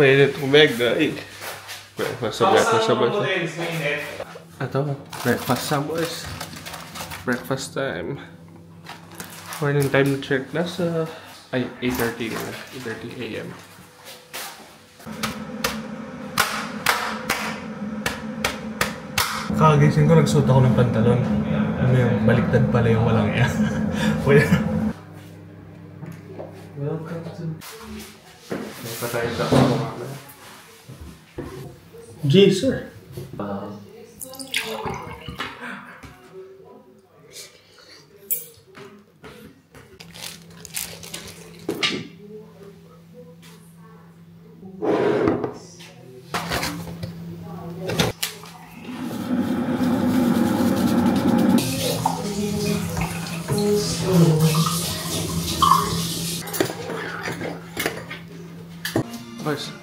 Mainit umega. Breakfast sa boys. Ito, breakfast sa boys. Breakfast time. Morning time na check. Nasa 8:30 a.m. Kakagising ko, nagsuot ako ng pantalon. Ano yung baliktad pala yung walang iya. Welcome to... May patay sa ako mga. G, sir. Guys,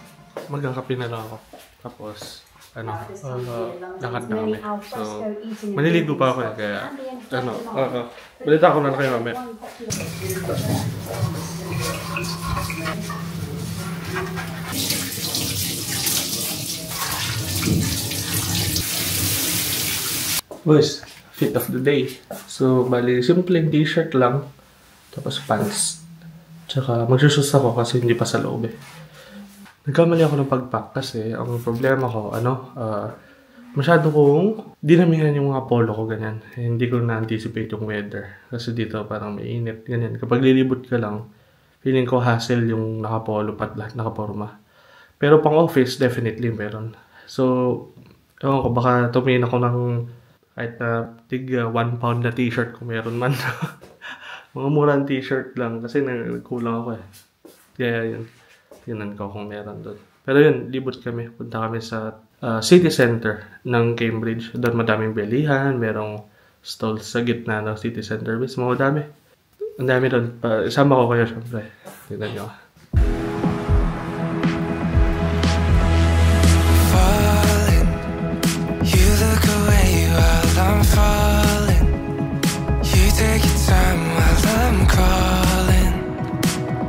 magkakape na lang ako. Tapos, lakad na kami. So, maliligo pa ako kaya, balita ko na kayo mamaya. Boys, fit of the day. So, bali, simple t-shirt lang. Tapos pants. Tsaka, magsusus ako kasi hindi pa sa loob eh. Nagkamali ako ng pag-pack kasi ang problema ko, masyado kong dinamihan yung mga polo ko, ganyan. Hindi ko na-anticipate yung weather. Kasi dito parang mainit, ganyan. Kapag lilibot ka lang, feeling ko hassle yung nakapolo pat lahat nakaporma. Pero pang office, definitely meron. So, ewan ko, baka tumingin ako ng kahit na tig 1 pound na t-shirt kung meron man. Mga murang t-shirt lang kasi nagkulang ako eh. Kaya yun. Tinan ko kung meron doon. Pero yun, libot kami. Punta kami sa city center ng Cambridge. Doon madaming bilihan. Merong stalls sa gitna ng city center. Mismo, madami. Ang dami doon. Isama ko kayo, syempre. Tignan nyo. Falling, you look away while I'm falling. You take your time while I'm crawling.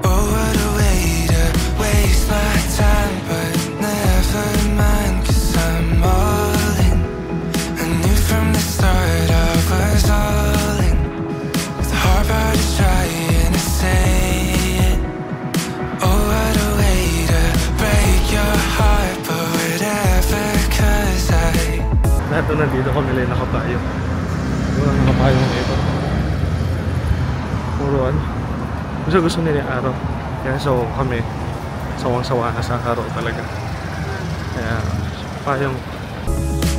Oh, what a way to waste my time, but never mind, 'cause I'm all in. I knew from the start I was all in. The hard part is trying to say it. Oh, what a way to break your heart, but whatever, 'cause lahat na nandito ko nila yung nakapayo. Walang nakapayong ito. Puro ano. Gusto nila yung araw. Kaya so kami, sawang-sawa na sa araw talaga. Kaya payong.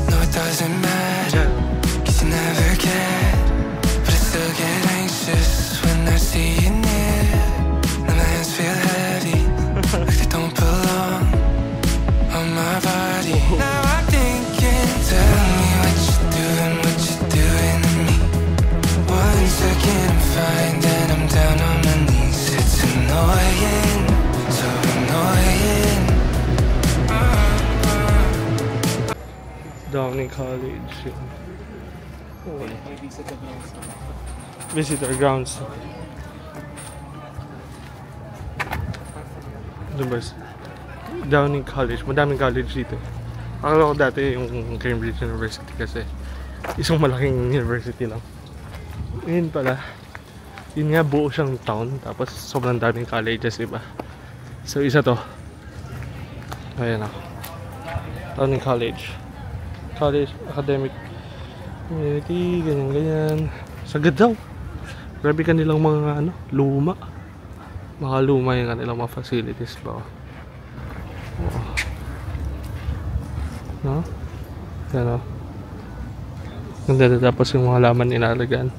no, it doesn't matter, 'cause you never cared. But I still get anxious when I see you near. Now my hands feel heavy, like they don't belong on my body. Now I'm thinking, tell me what you're doing to me. 1 second I'm fine, then I'm down on my knees. It's annoying, so annoying. Downing College. Visitor grounds. Numbers. Downing College. Madaming college dito. Akala ko dati yung Cambridge University kasi isang malaking university lang. Ngayon pala, yun nga buo siyang town. Tapos sobrang daming colleges, diba? So isa to. Ayan ako. Downing College. College, academic community, ganyan-ganyan. Sagad daw. Grabe kanilang mga luma. Mga luma yung kanilang mga facilities ba. Oh. No? Yan o. Ganda na tapos yung mga laman inalagaan.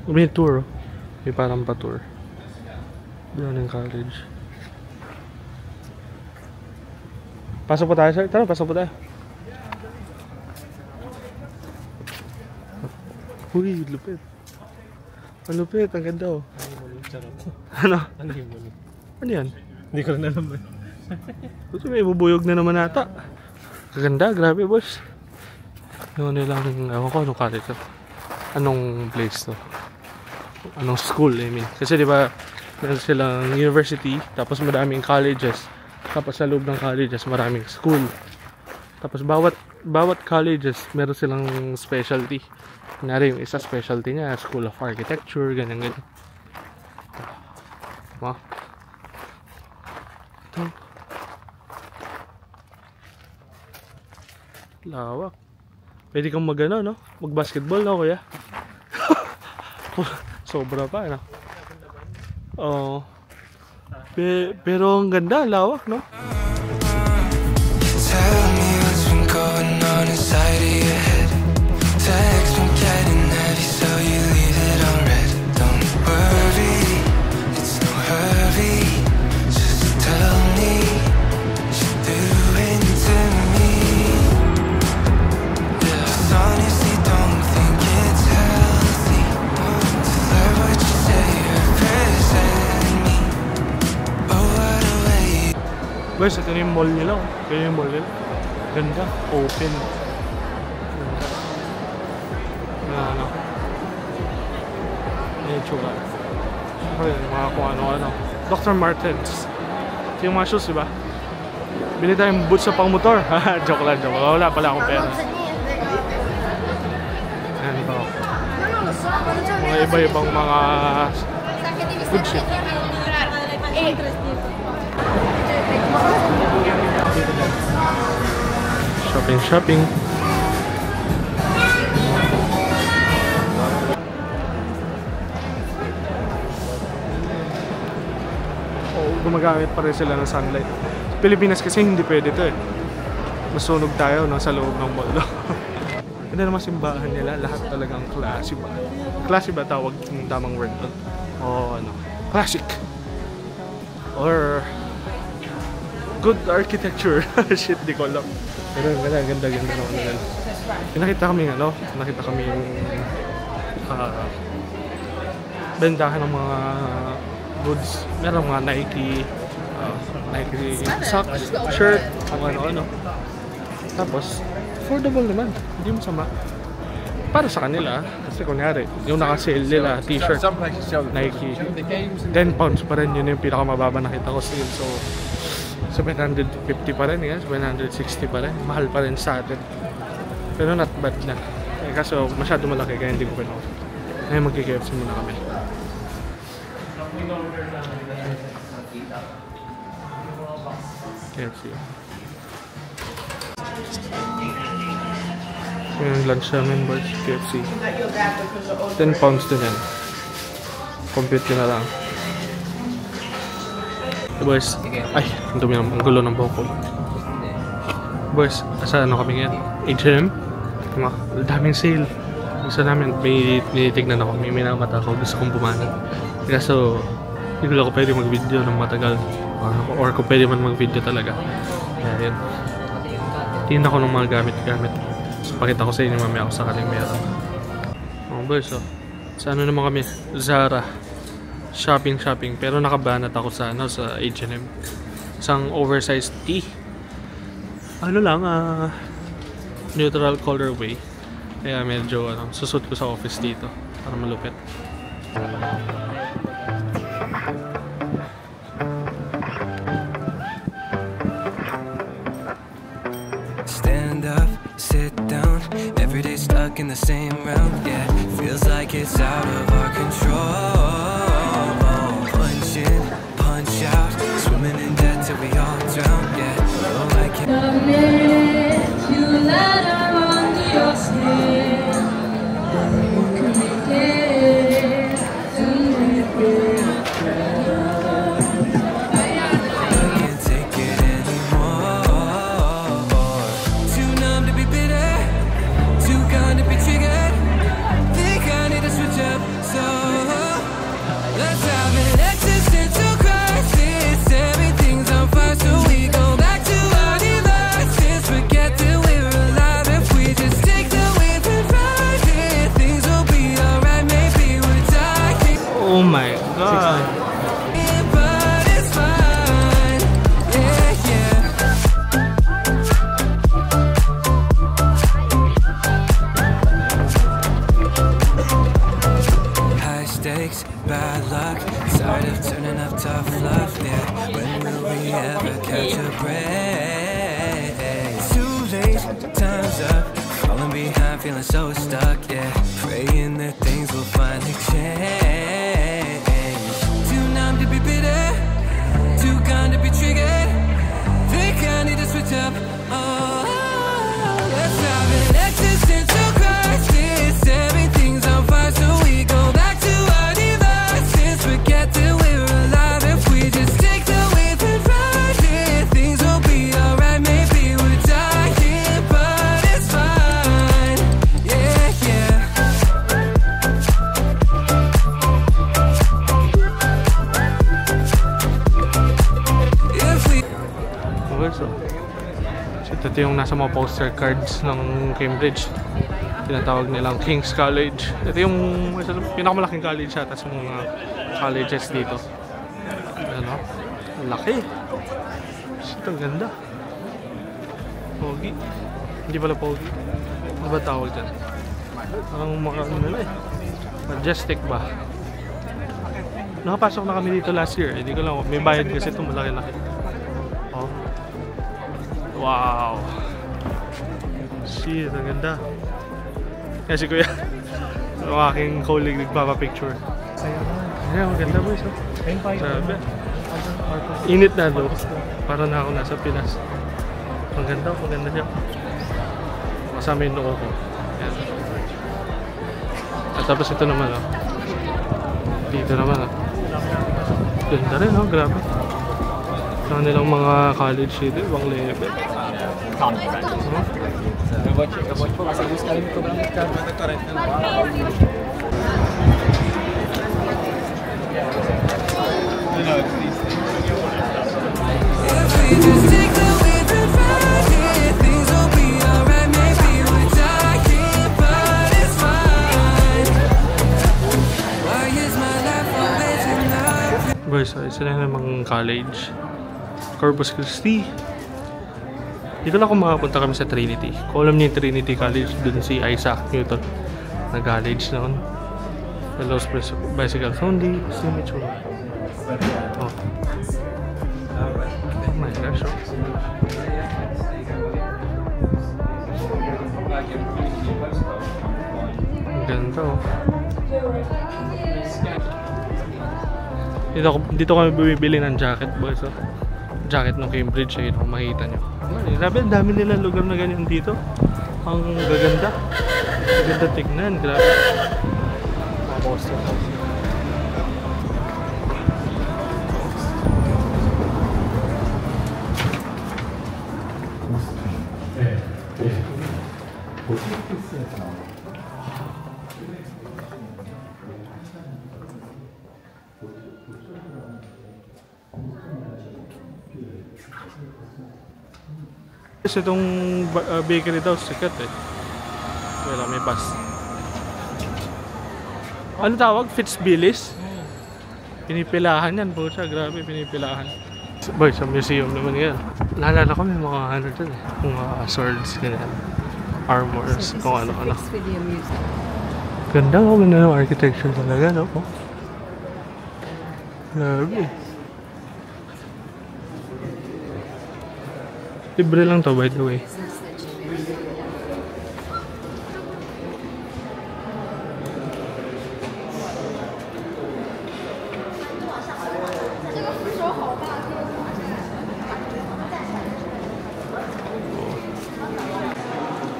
May tour oh. May parang pa-tour. Downing College. Pasok po tayo, sir. Tara, pasok po tayo. Uy, lupit. Ang lupit, ang ganda oh. Ano? Ano yan? Hindi ko rin alam. Kasi may bubuyog na naman ata. Kaganda, grabe boss. Yung nilang, ewan ko anong college to. Anong place to. anong school, I mean. Kasi di ba, meron silang university, tapos maraming colleges. Tapos sa loob ng colleges, maraming school. Tapos bawat colleges, meron silang specialty. Kunyari yung isa specialty niya, School of Architecture, ganyan. Wow. Ito. Lawak. Pwede kang no? Mag-basketball, no, kuya? Sobra pa, no? Oo. Pero ang ganda, lawak, no? Tell me what's been going on inside of your head. Text been getting heavy, so you leave it on red. Don't worry, it's no hurry. Just tell me what you're doing to me. Yeah, honestly don't think it's healthy to let what you say represent me. Oh, what a way. Guys, ito na yung mall nila. Ito yung mall nila. Ganda. Open. Ganda. Ano. Ayan yung tsuga. Ayan, mga kung ano. Dr. Martens. Ito yung mga shoes, diba? Bili tayong boots sa pang motor. Joke lang. Wala pala akong pera. Ayan ito. Mga iba-ibang mga good shit. Shopping. Gumagamit pa rin sila ng sunlight. Pilipinas kasi hindi pwede to eh. Masunog tayo no, sa loob ng mall. Ganda naman simbahan nila. Lahat talagang classy ba? Classy ba tawag yung tamang word doon? O ano? Classic. Or good architecture. Shit, di ko alam. Pero ganda naman nila. Nakita kami bendahan ng mga goods. Meron mga Nike socks, shirt, ano. Tapos, affordable naman. Hindi masama. Para sa kanila, kasi kunyari, yung naka-sale nila, t-shirt, Nike, 10 pounds pa rin. Yun yung pinakamababa nakita ko sale. So, 750 pa rin, 760 pa rin. Mahal pa rin sa atin. Pero not bad na. Kaso masyado malaki kaya hindi ko pinuha. Ngayon magki-KFC muna kami. KFC. Yung lunch namin boys, KFC. 10 pounds din yan. Compute ko na lang. Boys, ay, ang dumi ang gulo ng buhok ko. Boys, sa ano kami ngayon? H&M. Daming sale. Gusto namin, may tinitignan ako, may minamata ako, gusto kong bumanag. Kaso, hindi ko pwede mag-video ng matagal. Or kung pwede man mag-video talaga. Kaya yun. Tingnan ako ng mga gamit-gamit. So, pakita ko sa inyo mamaya ako sakaling meron. Boys, so, sa ano naman kami? Zara. Shopping. Pero nakabanat ako sa H&M. Isang oversized tee. Ano lang, neutral colorway. Kaya medyo susot ko sa office dito para malupit. Stand up, sit down. Every day stuck in the same round. Yeah, feels like it's out of our control. Punch in, punch out. Swimming in debt till we all drown. Yeah, oh, I can't. The minute you let her under your skin, you can make it to make it. I can't take it anymore. Too numb to be bitter, too gone to be triggered. Think I need to switch up, so let's have an existential crisis. Everything's on fire, so we go back to our devices. Forget that we're alive if we just take the wheel and ride it. Things will be alright, maybe we're dying. Oh my god! But it's fine, yeah. High stakes. mistakes, bad luck. Tired of turning up tough love, yeah. When will we ever catch a break? It's too late, time's up. Falling behind, feeling so stuck, yeah. Praying that things will finally change. Too numb to be bitter, too kind to be triggered. Think I need to switch up. Oh, let's have an existential crisis. Everything's on fire, so we go back to our devices. Forget that we're alive if we just take the wave and ride it. Things will be alright, maybe we're dying, but it's fine. Yeah, yeah. If we Okay, so ito yung nasa mga poster cards ng Cambridge. Tinatawag nilang King's College. Ito yung pinakamalaking college sa mga colleges dito. Ano? Ang laki. Ito, ganda. Pogi. Hindi pala pogi. Ano ba tawag dyan? Parang ano nila eh. Majestic ba? Nakapasok na kami dito last year. Hindi ko lang. May bayad kasi ito malaki-laki. Oh. Wow. Shit, ang ganda. Kaya si Kuya, ang aking colleague nagpapapicture. Ayan, ang ganda boys. Sabi. Init na do. Para na ako nasa Pinas. Ang ganda siya. Kasama yung noo ko. Ayan. At tapos ito naman oh. Dito naman oh. Ganda rin oh, grabe. Sa nilang mga college dito, ibang level. Boys, so isa na namang college. Corpus Christi. Dito lang kung makapunta kami sa Trinity. Kung alam niyo yung Trinity College, dun si Isaac Newton na college noon. Los Bicycles only. Signature. Oh. Oh my gosh. Ang ganda oh. Dito kami bumibili ng jacket boys oh. Jacket ng Cambridge eh, kung makita nyo. Grabe, ang dami nila lugar na ganyan dito. Ang gaganda. Ganda tignan, grabe. Kasi itong bakery daw sikat eh. Wala, may bus. Ano tawag? Fitzbillis? Pinipilahan yan po siya. Grabe, pinipilahan. Boy, sa museum naman yan. Naalala ko may mga ano dyan eh. Mga swords, ganyan. Armors, kung ano-ano. Ganda ko na ng architecture talaga, no? Grabe. Libre lang to, by the way.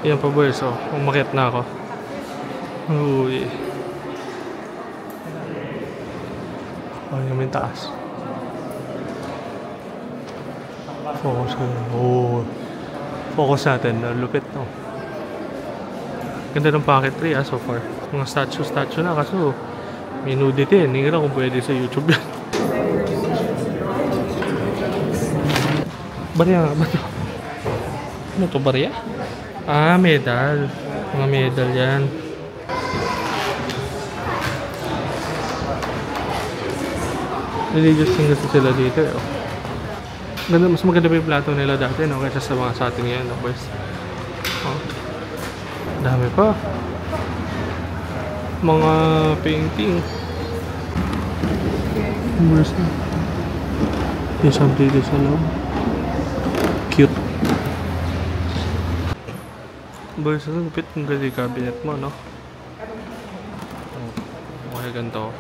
Yan pa boys, so umakyat na ako. Uy. Oh, yung may taas. Focus ko. Oh. Focus natin. Lupit no. Ganda ng packetry so far. Mga statue na kaso may nudity. Hindi ko lang kung pwede sa YouTube yan. Barya nga ba ito? Ano to, barya? Ah, medal. Mga medal yan. Religious thing kasi sila dito eh. Ganda, mas maganda pa yung plato nila dati no? Kaysa sa mga sa atin ngayon no, boys. Oh. Dami pa. Mga painting. Bursa. May something dito sa loob. Cute. Bursa, lupit ng gali cabinet mo, no? Oh, okay, ganito.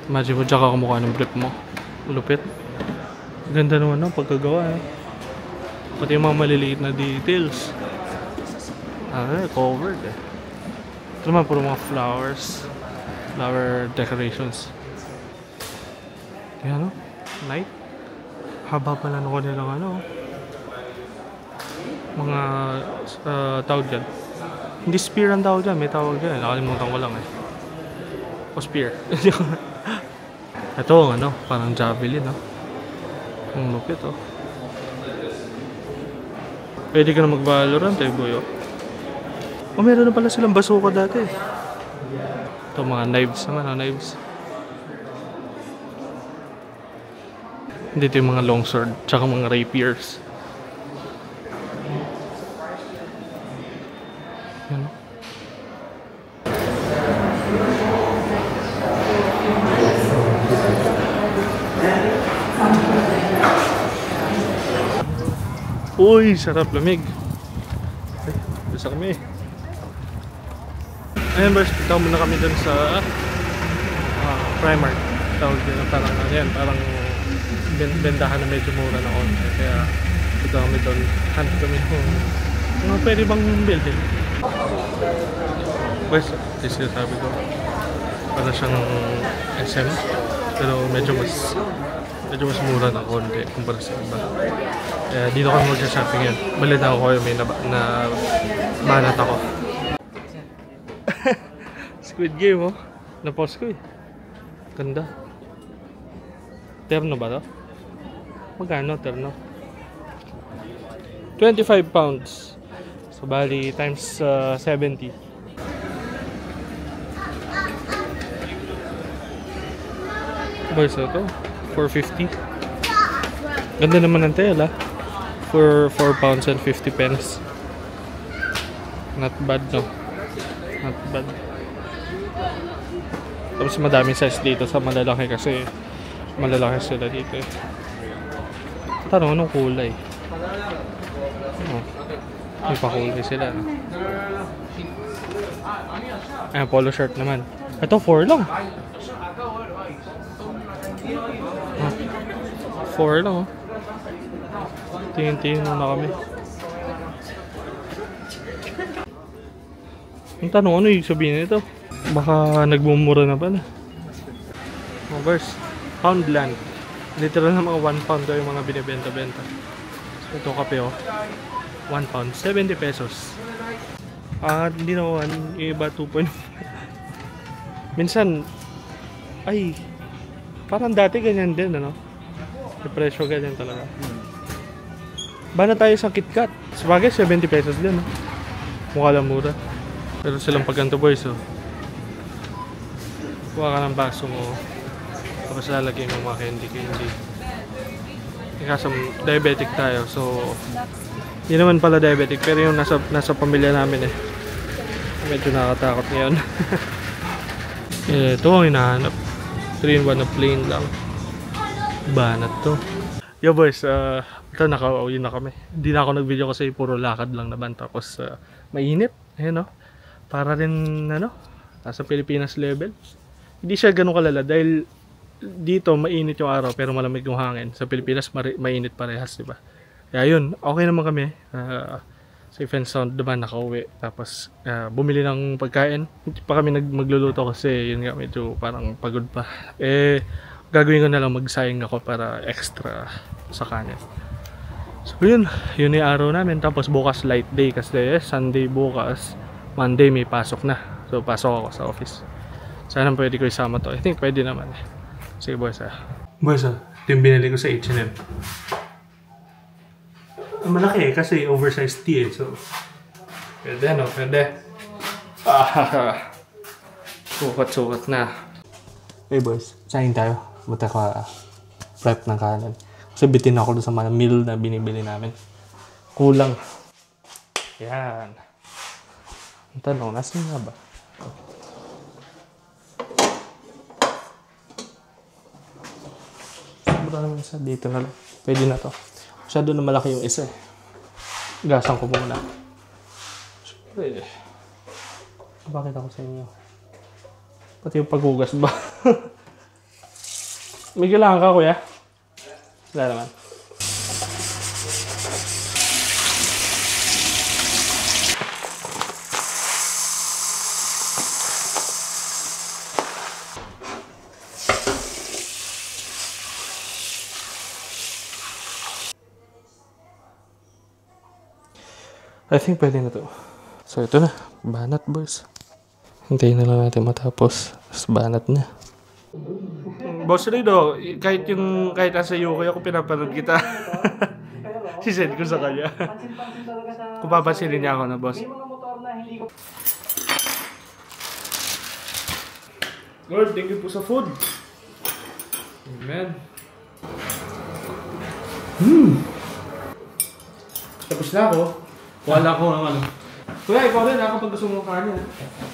Imagine mo tsaka kumukha ng brief mo. Lupit. Ganda naman, no? Pagkagawa, eh. Pati yung mga maliliit na details. Covered, eh. Ito naman, puro mga flowers. Flower decorations. Yan, no? Light. Haba pala nung kanilang ano. Mga tawag dyan. Hindi spear ang tawag dyan. May tawag dyan. Nakalimutan ko lang, eh. O spear. Ito, ano, parang javelin, no? Ang lupit, oh. Pwede ka na mag-Valorant, eh, boy, oh. Oh, meron na pala silang bazooka dati. Ito, mga knives naman, oh, knives. Dito yung mga longsword, tsaka mga rapiers. Yan. Uy, sarap, lamig. Ay, bisa kami. Ayan, boys, punta muna kami dun sa Primark. Tawag din, parang ano yan, parang bendahan na medyo mura na konti. Kaya punta kami dun, hanap kami kung mga pwede bang building. Boys, this is sabi ko, para siyang SM, pero medyo mas mura na konti kumpara sa iba. Kaya dito kami mag-shopping yan. Balita ko kayo, may banat ako. Squid Game, oh. Na-pause ko, eh. Ganda. Terno ba to? Magkano terno? 25 pounds. So, bali times 70. Boys, ito. 450. Ganda naman ng tela. For 4 pounds and 50 pence. Not bad, no? Not bad. Tapos madaming size dito sa malalaki kasi malalaki sila dito, eh. Tanong, anong kulay? Oh, may pakulay sila, no? Ayan, polo shirt naman. Ito, 4 lang. 4 lang, oh. Tingin-tingin muna kami. Ang tanong, ano yung sabihin nito? Baka nagmumura na pala. Mga bars, Poundland. Literal na mga 1 pound daw yung mga binibenta-benta. Ito kape, oh. 1 pound, 70 pesos. Hindi na 1, yung iba 2.5. Minsan, ay, parang dati ganyan din, ano? Yung presyo ganyan talaga. Bana tayo sa KitKat. Sabagay, 70 pesos din, no? Mukha lang mura. Pero silang pagganto, boys, oh. Kuha ka ng baso mo. Tapos lalagay mo mga candy. Kasi diabetic tayo, so hindi naman pala diabetic, pero yung nasa pamilya namin, eh. Medyo nakakatakot ngayon. Ito ang hinahanap. 3-in-1 na plain lang. Banat to. Yo, boys, ito nakauwi na kami. Hindi na ako nag-video kasi puro lakad lang naman. Tapos mainit. Ayan, no? Para rin, ano, nasa Pilipinas level. Hindi siya ganun kalala dahil dito mainit yung araw pero malamig yung hangin. Sa Pilipinas mainit parehas, diba? Kaya yun, okay naman kami. Safe and sound naman, nakauwi. Tapos bumili ng pagkain. Hindi pa kami magluluto kasi yun nga, medyo parang pagod pa. Gagawin ko na lang, magsayang ako para extra sa kanin. So yun yung araw namin. Tapos bukas light day kasi Sunday bukas. Monday may pasok na. So pasok ako sa office. Sana pwede ko isama to. I think pwede naman, eh. Sige, boys, Boys, ito yung binili ko sa H&M. Malaki, eh, kasi oversized tee, eh. So, pwede, no? Pwede. Sukat na. Hey, boys. Sayin tayo. Buta ka prep ng kanan. Kasi bitin ako doon sa mga meal na binibili namin. Kulang. Yan. Ang tanong, nasan nga ba? Ito naman isa. Dito na lang. Pwede na to. Masyado na malaki yung isa eh. Gasan ko muna. Siyempre. Bakit ako sa inyo? Pati yung paghugas ba? May kailangan ka, kuya? Wala naman. I think pwede na to. So ito na. Banat, boys. Hintayin na lang natin matapos. Tapos banat na. Boss Rido, kahit nasa Yukoy ako pinapanood kita. Sisend ko sa kanya. Kung papansinin niya ako na, boss. Lord, thank you po sa food. Amen. Tapos na ako. Wala ko naman. Kuya, ikaw rin ha kapag gusto mo kanin.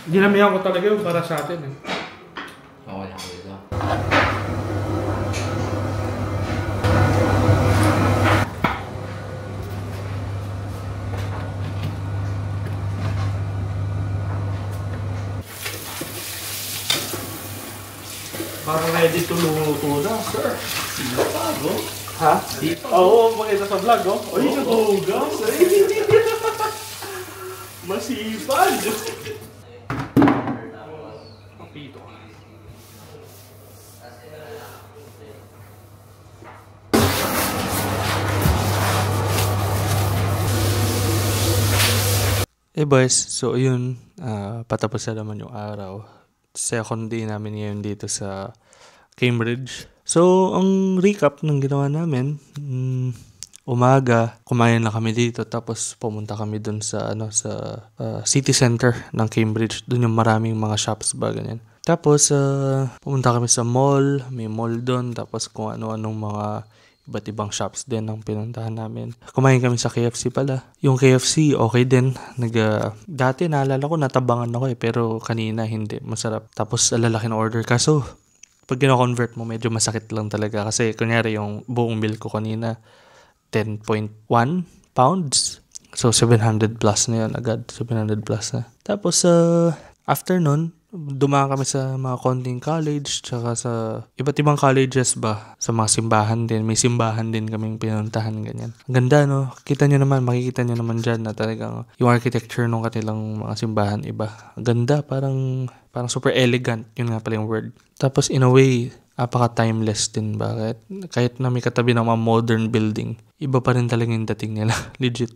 Dinamihan ko talaga yun para sa atin eh. Oo, wala ko dito. Parang ready to luto na, sir. Bago? Ha? Oo, makita sa vlog, oh. Uy, nag-ugas eh. Masipag! Papito. Boys, so yun, patapos na naman yung araw. Second day namin ngayon dito sa Cambridge. So, ang recap ng ginawa namin, umaga, kumain na kami dito tapos pumunta kami dun sa city center ng Cambridge. Dun yung maraming mga shops ba ganyan. Tapos pumunta kami sa mall, may mall dun tapos kung ano-anong mga iba't ibang shops din ang pinuntahan namin. Kumain kami sa KFC pala. Yung KFC okay din. Dati naalala ko natabangan ako pero kanina hindi. Masarap. Tapos lalaki na order kaso pag gina-convert mo medyo masakit lang talaga kasi kunyari yung buong bill ko kanina 10.1 pounds. So, 700 plus na yun agad. 700 plus na. Tapos, after nun, dumaan kami sa mga konting college tsaka sa iba't ibang colleges ba. Sa mga simbahan din. May simbahan din kaming pinuntahan, ganyan. Ang ganda, no? Makikita nyo naman dyan na talagang yung architecture ng kanilang mga simbahan iba. Ang ganda, parang super elegant. Yun nga pala yung word. Tapos, in a way, apaka-timeless din. Bakit? Kahit na may katabi ng mga modern building, iba pa rin talaga yung dating nila. Legit.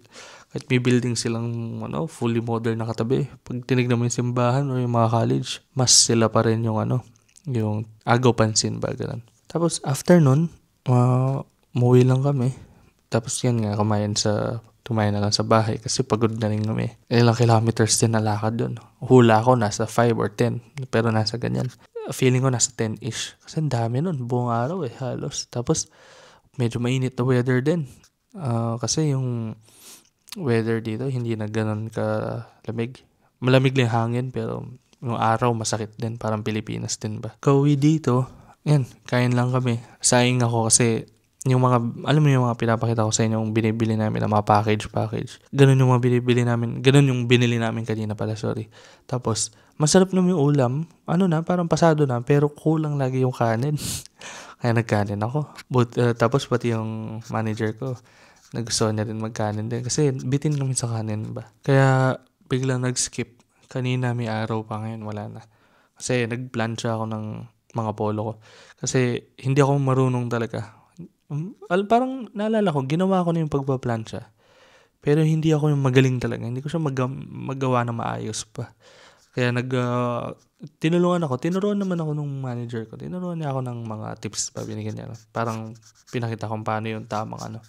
Kahit may building silang fully modern na katabi. Pag tinignan mo yung simbahan o yung mga college, mas sila pa rin yung yung agaw pansin ba. Ganun. Tapos after nun, umuwi lang kami. Tapos yan nga, kumain na lang sa bahay kasi pagod na rin kami. Ilang kilometers din na lakad dun. Hula ko nasa 5 or 10. Pero nasa ganyan. Feeling ko nasa 10-ish. Kasi ang dami nun. Buong araw halos. Tapos, medyo mainit na weather din. Kasi yung weather dito, hindi na ganun kalamig. Malamig lang hangin, pero yung araw masakit din. Parang Pilipinas din ba. Kauwi dito, yan, kain lang kami. Sayang ako kasi yung mga, alam mo yung mga pinapakita ko sa inyo, yung binibili namin na mga package. Ganun yung mga binibili namin. Ganun yung binili namin kanina pala, sorry. Tapos, masarap naman yung ulam. Parang pasado na, pero kulang lagi yung kanin. Kaya nagkanin ako. Tapos pati yung manager ko, nagustuhan niya rin magkanin din. Kasi bitin kami sa kanin ba. Kaya biglang nag-skip. Kanina may araw pa, ngayon wala na. Kasi nag-plancha ako ng mga polo ko. Kasi hindi ako marunong talaga. Parang naalala ko, ginawa ko na yung pagpa-plancha. Pero hindi ako yung magaling talaga. Hindi ko siya magawa na maayos pa. Kaya tinuruan naman ako nung manager ko. Tinuruan niya ako ng mga tips pa binigyan niya. Parang pinakita kung paano yung tamang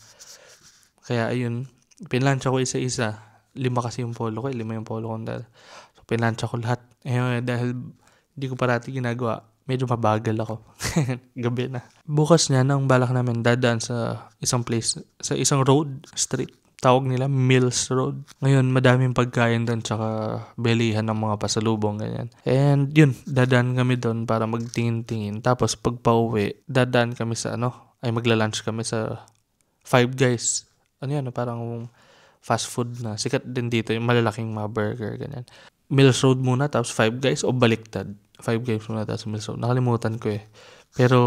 Kaya ayun, pinlansya ko isa-isa. 5 kasi yung polo ko, 5 yung polo ko. So pinlansya ko lahat. Dahil di ko parati ginagawa, medyo mabagal ako. Gabi na. Bukas niya, nang balak namin dadaan sa isang place, sa isang street. Tawag nila Mills Road. Ngayon, madaming pagkain doon tsaka belihan ng mga pasalubong, ganyan. And yun, dadaan kami doon para magtingin-tingin. Tapos pag pauwi, dadaan kami sa ay magla-lunch kami sa Five Guys. Ano yan, parang fast food na sikat din dito, yung malalaking mga burger, ganyan. Mills Road muna, tapos Five Guys, o baliktad. Five Guys muna, tapos Mills Road. Nakalimutan ko eh. Pero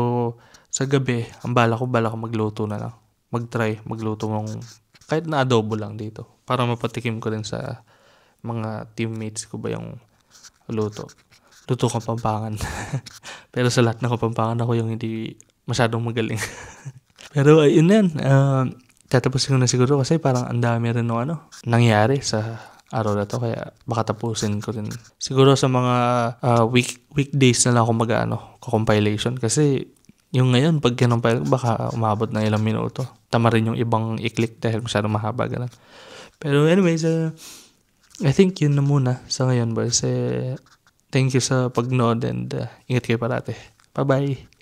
sa gabi, ang bala ko magluto na lang. Magluto ng kahit na adobo lang dito. Para mapatikim ko rin sa mga teammates ko ba yung luto. Luto Kapampangan. Pero sa lahat ng Kapampangan, ako yung hindi masyadong magaling. Pero ayun yan. Tatapusin ko na siguro kasi parang ang dami rin nangyari sa araw na to. Kaya baka tapusin ko rin. Siguro sa mga weekdays na lang ako compilation. Kasi yung ngayon, pag kinompile, baka umabot na ilang minuto. Tama rin yung ibang i-click dahil masyadong mahaba. Ganun. Pero anyways, I think yun na muna sa ngayon, boys. Thank you sa pagnood and ingat kayo parate. Bye-bye!